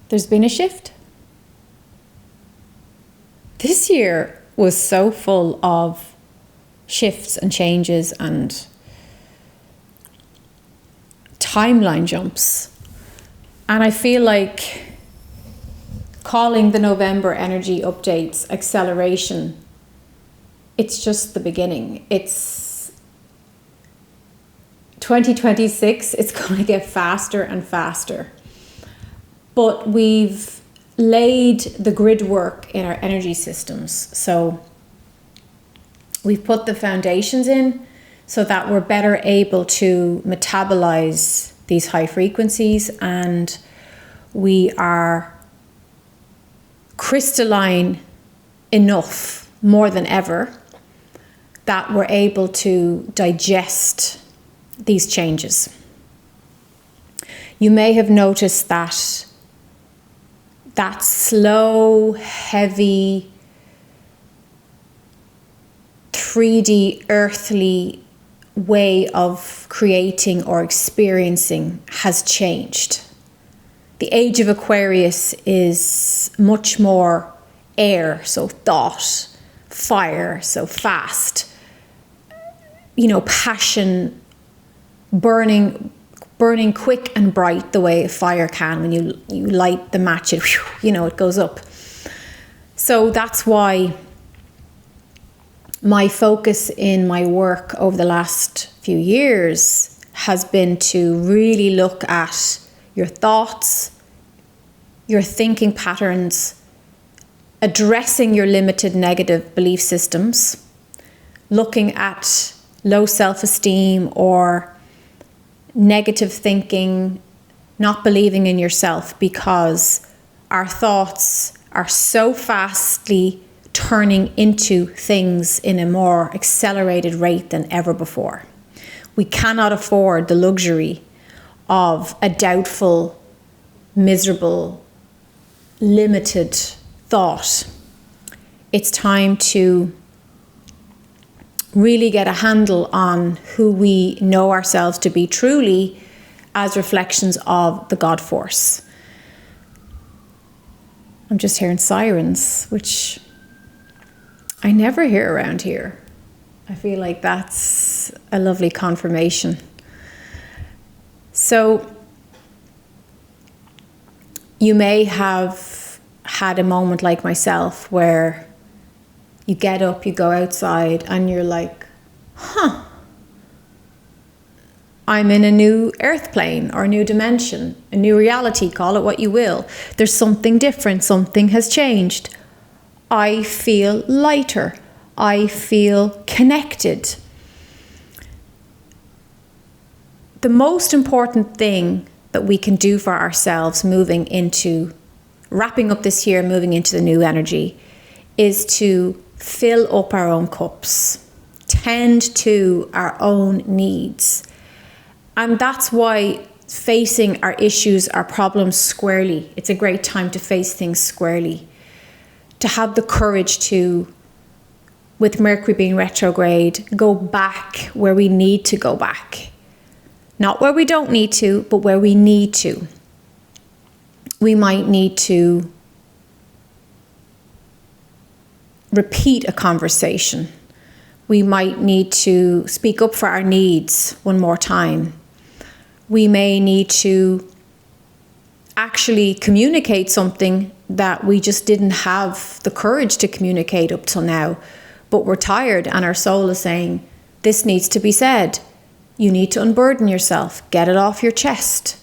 there's been a shift. This year was so full of shifts and changes and timeline jumps. And I feel like calling the November energy updates acceleration, it's just the beginning. It's 2026, it's going to get faster and faster. But we've laid the grid work in our energy systems. So we've put the foundations in so that we're better able to metabolize these high frequencies, and we are crystalline enough more than ever that we're able to digest these changes. You may have noticed that slow, heavy, 3D, earthly way of creating or experiencing has changed. The age of Aquarius is much more air, so thought, fire, so fast, passion, burning quick and bright the way a fire can. When you light the match, it goes up. So that's why my focus in my work over the last few years has been to really look at your thoughts, your thinking patterns, addressing your limited negative belief systems, looking at low self-esteem or negative thinking, not believing in yourself, because our thoughts are so fastly turning into things in a more accelerated rate than ever before. We cannot afford the luxury of a doubtful, miserable, limited thought. It's time to really get a handle on who we know ourselves to be truly as reflections of the God force. I'm just hearing sirens, which I never hear around here. I feel like that's a lovely confirmation. So you may have had a moment like myself where you get up, you go outside, and you're like, I'm in a new earth plane or a new dimension, a new reality, call it what you will. There's something different, something has changed. I feel lighter. I feel connected. The most important thing that we can do for ourselves wrapping up this year, moving into the new energy, is to fill up our own cups, tend to our own needs. And that's why facing our issues, our problems squarely, it's a great time to face things squarely. To have the courage to, with Mercury being retrograde, go back where we need to go back. Not where we don't need to, but where we need to. We might need to repeat a conversation. We might need to speak up for our needs one more time. We may need to actually communicate something that we just didn't have the courage to communicate up till now, but we're tired and our soul is saying, this needs to be said. You need to unburden yourself, get it off your chest.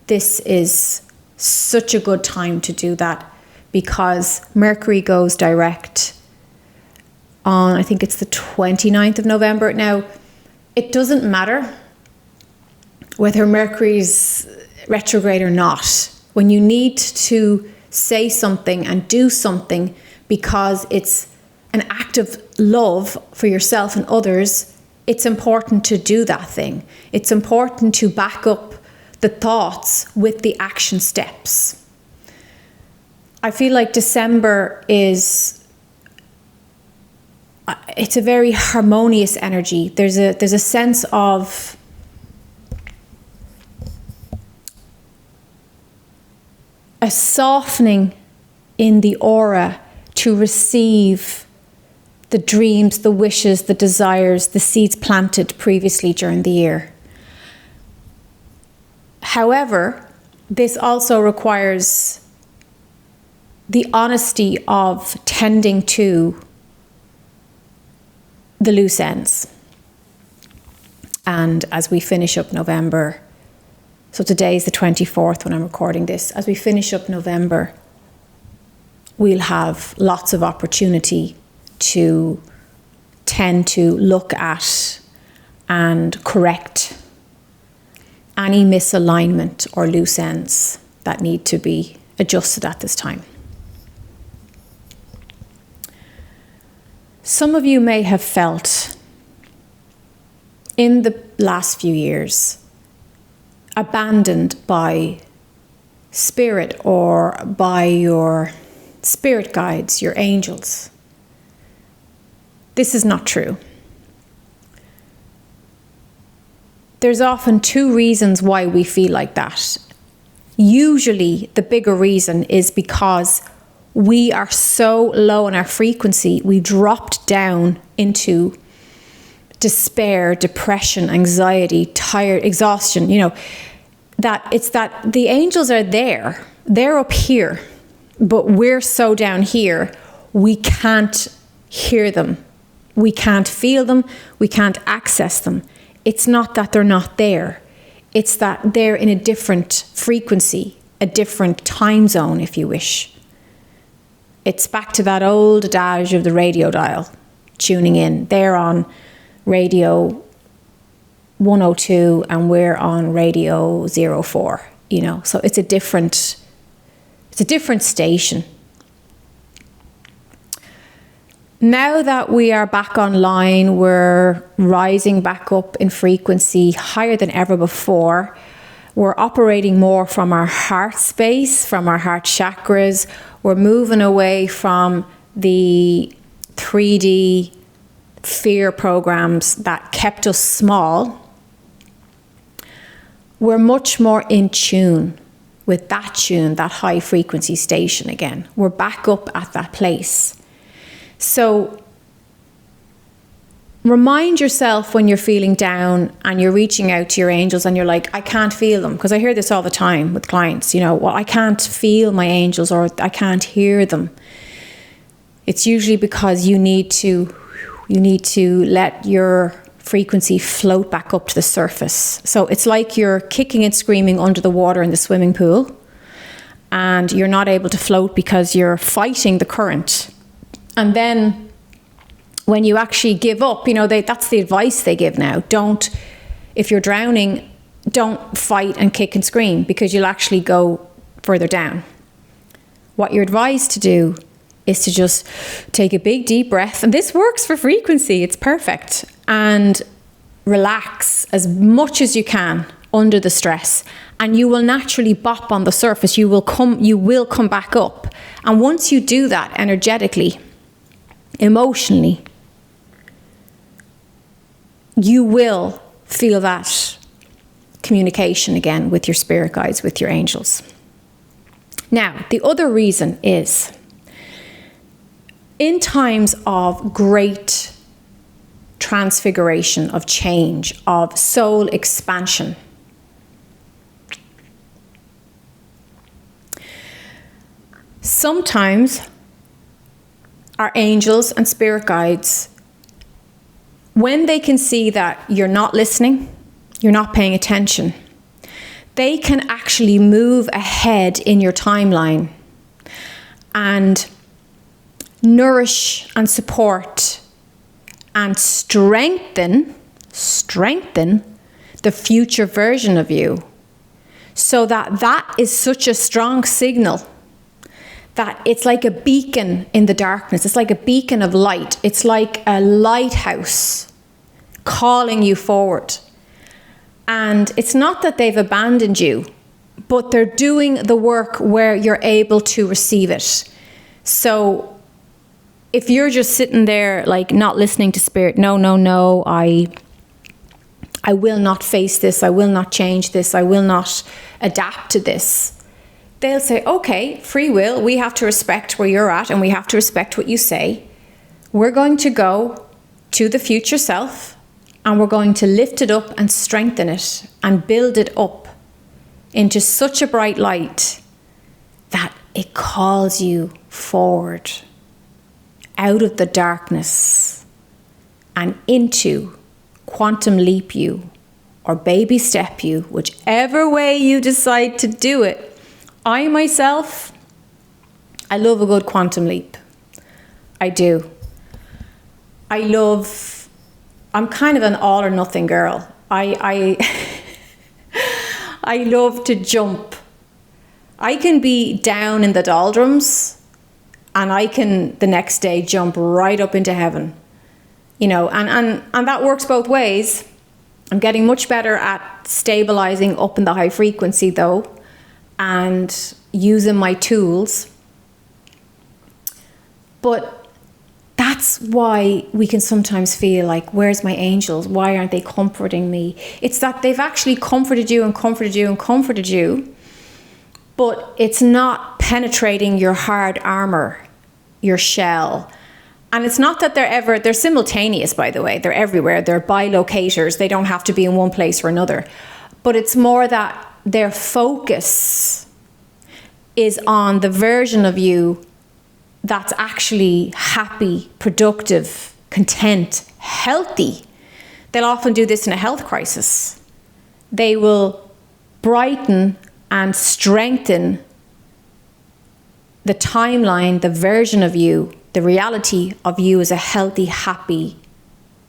This is such a good time to do that because Mercury goes direct on, I think it's the 29th of November. Now, it doesn't matter whether Mercury's retrograde or not. When you need to say something and do something because it's an act of love for yourself and others, it's important to do that thing. It's important to back up the thoughts with the action steps. I feel like December it's a very harmonious energy. There's a sense of a softening in the aura to receive the dreams, the wishes, the desires, the seeds planted previously during the year. However, this also requires the honesty of tending to the loose ends. And as we finish up November, so today is the 24th when I'm recording this, as we finish up November, we'll have lots of opportunity to tend to look at and correct any misalignment or loose ends that need to be adjusted at this time. Some of you may have felt in the last few years abandoned by spirit or by your spirit guides, your angels. This is not true. There's often two reasons why we feel like that. Usually the bigger reason is because we are so low in our frequency, we dropped down into despair, depression, anxiety, tired, exhaustion, that it's that the angels are there, they're up here, but we're so down here, we can't hear them, we can't feel them, we can't access them. It's not that they're not there. It's that they're in a different frequency, a different time zone, if you wish. It's back to that old adage of the radio dial, tuning in. They're on radio 102 and we're on radio 04, So it's a different station. Now that we are back online, we're rising back up in frequency higher than ever before. We're operating more from our heart space, from our heart chakras. We're moving away from the 3D fear programs that kept us small. We're much more in tune with that high frequency station again. We're back up at that place. So remind yourself when you're feeling down and you're reaching out to your angels and you're like, I can't feel them. Because I hear this all the time with clients, well, I can't feel my angels or I can't hear them. It's usually because you need to let your frequency float back up to the surface. So it's like you're kicking and screaming under the water in the swimming pool and you're not able to float because you're fighting the current. And then when you actually give up, that's the advice they give now. If you're drowning, don't fight and kick and scream because you'll actually go further down. What you're advised to do is to just take a big deep breath. And this works for frequency. It's perfect. And relax as much as you can under the stress. And you will naturally bop on the surface. You will come back up. And once you do that energetically, emotionally, you will feel that communication again with your spirit guides, with your angels. Now, the other reason is in times of great transfiguration, of change, of soul expansion, sometimes our angels and spirit guides, when they can see that you're not listening, you're not paying attention, they can actually move ahead in your timeline and nourish and support and strengthen the future version of you, so that is such a strong signal that it's like a beacon in the darkness. It's like a beacon of light. It's like a lighthouse calling you forward. And it's not that they've abandoned you, but they're doing the work where you're able to receive it. So if you're just sitting there like not listening to spirit, no, I will not face this, I will not change this, I will not adapt to this, they'll say, okay, free will, we have to respect where you're at and we have to respect what you say. We're going to go to the future self and we're going to lift it up and strengthen it and build it up into such a bright light that it calls you forward out of the darkness and into quantum leap you or baby step you, whichever way you decide to do it. I myself, I love a good quantum leap. I do. I'm kind of an all or nothing girl. I love to jump. I can be down in the doldrums and I can the next day jump right up into heaven. You know, and that works both ways. I'm getting much better at stabilizing up in the high frequency though, and using my tools. But that's why we can sometimes feel like, where's my angels? Why aren't they comforting me? It's that they've actually comforted you and comforted you and comforted you, but it's not penetrating your hard armor, your shell. And it's not that they're simultaneous, by the way. They're everywhere. They're bilocators. They don't have to be in one place or another. But it's more that their focus is on the version of you that's actually happy, productive, content, healthy. They'll often do this in a health crisis. They will brighten and strengthen the timeline, the version of you, the reality of you as a healthy, happy,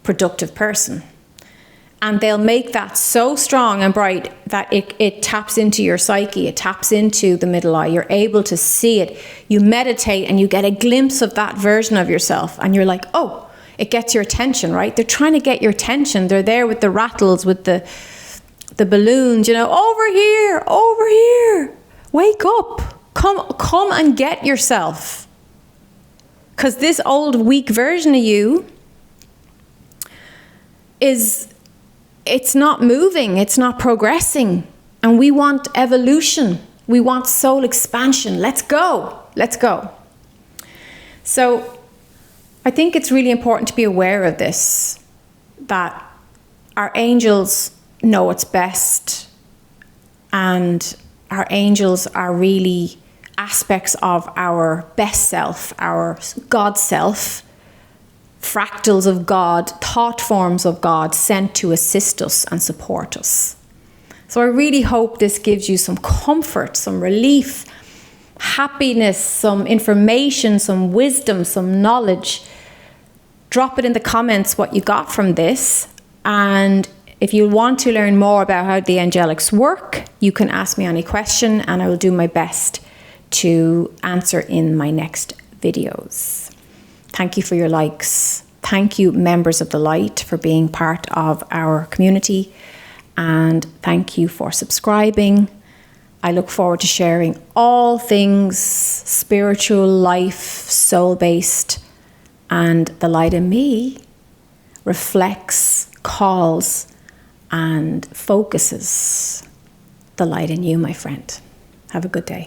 productive person. And they'll make that so strong and bright that it taps into your psyche, it taps into the middle eye. You're able to see it. You meditate and you get a glimpse of that version of yourself. And you're like, oh, it gets your attention, right? They're trying to get your attention. They're there with the rattles, with the balloons, you know, over here, wake up, come and get yourself. Because this old, weak version of you it's not moving, it's not progressing. And we want evolution. We want soul expansion. Let's go. So I think it's really important to be aware of this, that our angels know what's best, and our angels are really aspects of our best self, our God self, fractals of God, thought forms of God sent to assist us and support us. So I really hope this gives you some comfort, some relief, happiness, some information, some wisdom, some knowledge. Drop it in the comments what you got from this. And if you want to learn more about how the angelics work, you can ask me any question and I will do my best to answer in my next videos. Thank you for your likes. Thank you, members of the light, for being part of our community. And thank you for subscribing. I look forward to sharing all things spiritual, life, soul-based. And the light in me reflects, calls, and focuses the light in you, my friend. Have a good day.